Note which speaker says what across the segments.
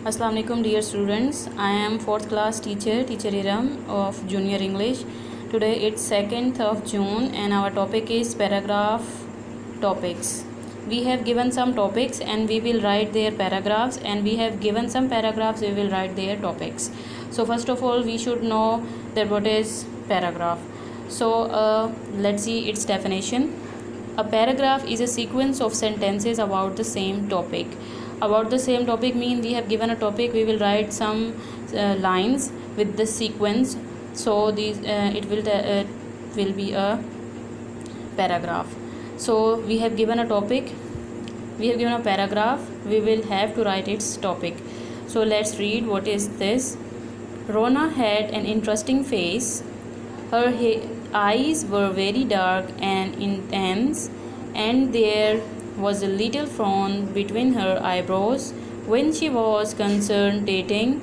Speaker 1: Assalamu alaikum dear students. I am 4th class teacher Iram of Junior English. Today it's 2nd of June and our topic is paragraph topics. We have given some topics and we will write their paragraphs, and we have given some paragraphs, we will write their topics. So first of all we should know that what is paragraph. So let's see its definition. A paragraph is a sequence of sentences about the same topic. About the same topic mean we have given a topic, we will write some lines with the sequence. So these it will be a paragraph. So we have given a topic, we have given a paragraph, we will have to write its topic. So let's read what is this. Rona had an interesting face. Her eyes were very dark and intense, and there was a little frown between her eyebrows when she was concentrating.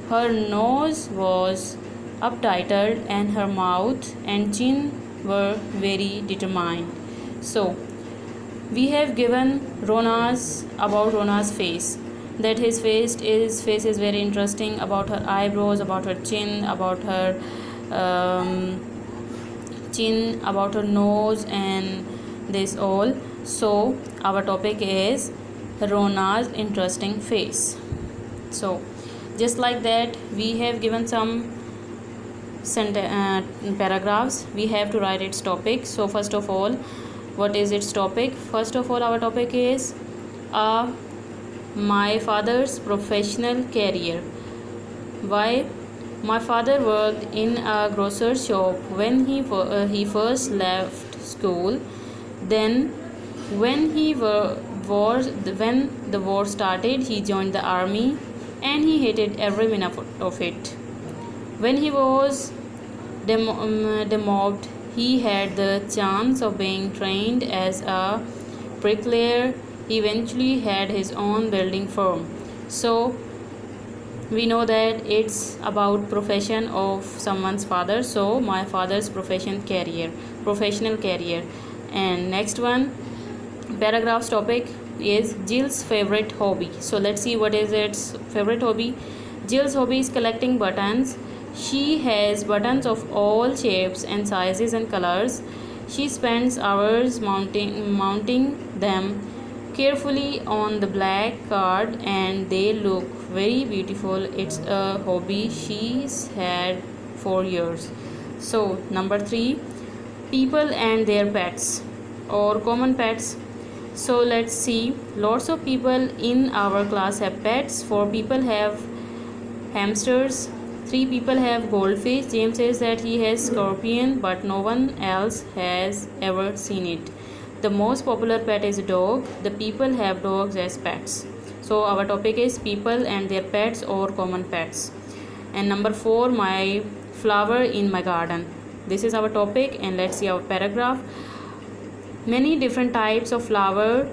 Speaker 1: Her nose was uptighted and her mouth and chin were very determined. So we have given about Rona's face, that his face is very interesting, about her eyebrows, about her chin, about her about her nose, and this all. So our topic is Rona's interesting face. So just like that we have given some paragraphs, we have to write its topic. So first of all, what is its topic? First of all, our topic is my father's professional career. Why? My father worked in a grocer's shop when he first left school. Then when the war started, he joined the army and he hated every minute of it. When he was demobbed, he had the chance of being trained as a bricklayer. He eventually had his own building firm. So we know that it's about profession of someone's father. So my father's professional career. And next one, paragraph's topic is Jill's favorite hobby. So let's see what is its favorite hobby. Jill's hobby is collecting buttons. She has buttons of all shapes and sizes and colors. She spends hours mounting them carefully on the black card, and they look very beautiful. It's a hobby she's had for years. So number 3, people and their pets or common pets. So let's see, lots of people in our class have pets. 4 people have hamsters, 3 people have goldfish. James says that he has scorpion, but no one else has ever seen it. The most popular pet is a dog. The people have dogs as pets. So our topic is people and their pets or common pets. And number 4, my flower in my garden. This is our topic, and let's see our paragraph. Many different types of flower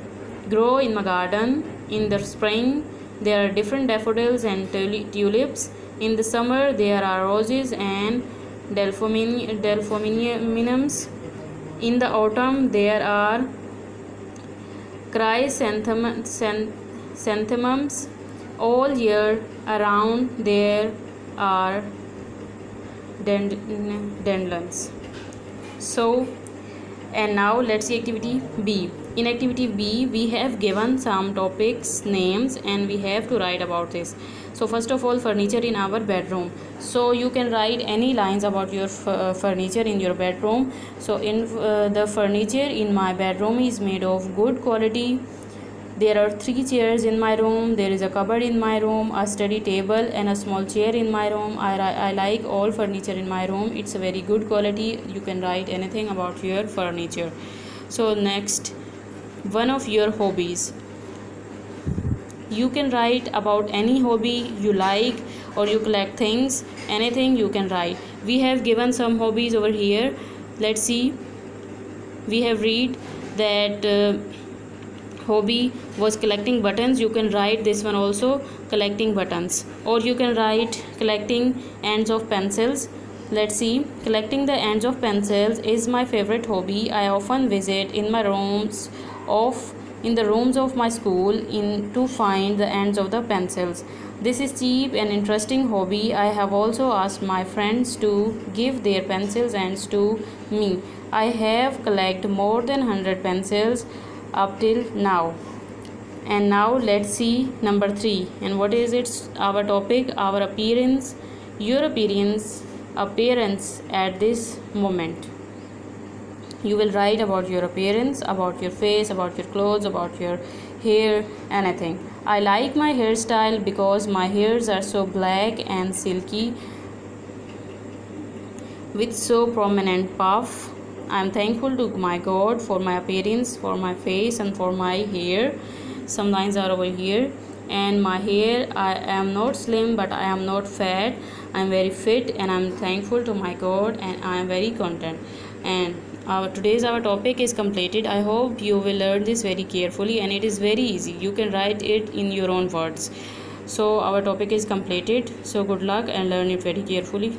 Speaker 1: grow in my garden. In the spring there are different daffodils and tulips. In the summer there are roses and delphiniums. In the autumn there are chrysanthemums. All year around there are dandelions. So and now let's see activity B. In activity B we have given some topics names and we have to write about this. So first of all, furniture in our bedroom. So you can write any lines about your furniture in your bedroom. So in the furniture in my bedroom is made of good quality. There are 3 chairs in my room. There is a cupboard in my room, a study table and a small chair in my room. I like all furniture in my room. It's a very good quality. You can write anything about your furniture. So next, one of your hobbies. You can write about any hobby you like, or you collect things, anything you can write. We have given some hobbies over here. Let's see. We have read that hobby was collecting buttons. You can write this one also, collecting buttons, or you can write collecting ends of pencils. Let's see. Collecting the ends of pencils is my favorite hobby. I often visit in my rooms of in the rooms of my school to find the ends of the pencils. This is cheap and interesting hobby. I have also asked my friends to give their pencils ends to me. I have collected more than 100 pencils up till now. And now let's see number 3. And what is it? Our topic, our appearance, your appearance at this moment. You will write about your appearance, about your face, about your clothes, about your hair, anything. I like my hairstyle because my hairs are so black and silky with so prominent puff. I am thankful to my God for my appearance, for my face, and for my hair. Some lines are over here. And my hair, I am not slim, but I am not fat. I am very fit, and I am thankful to my God, and I am very content. And today's our topic is completed. I hope you will learn this very carefully, and it is very easy. You can write it in your own words. So our topic is completed. So good luck and learn it very carefully.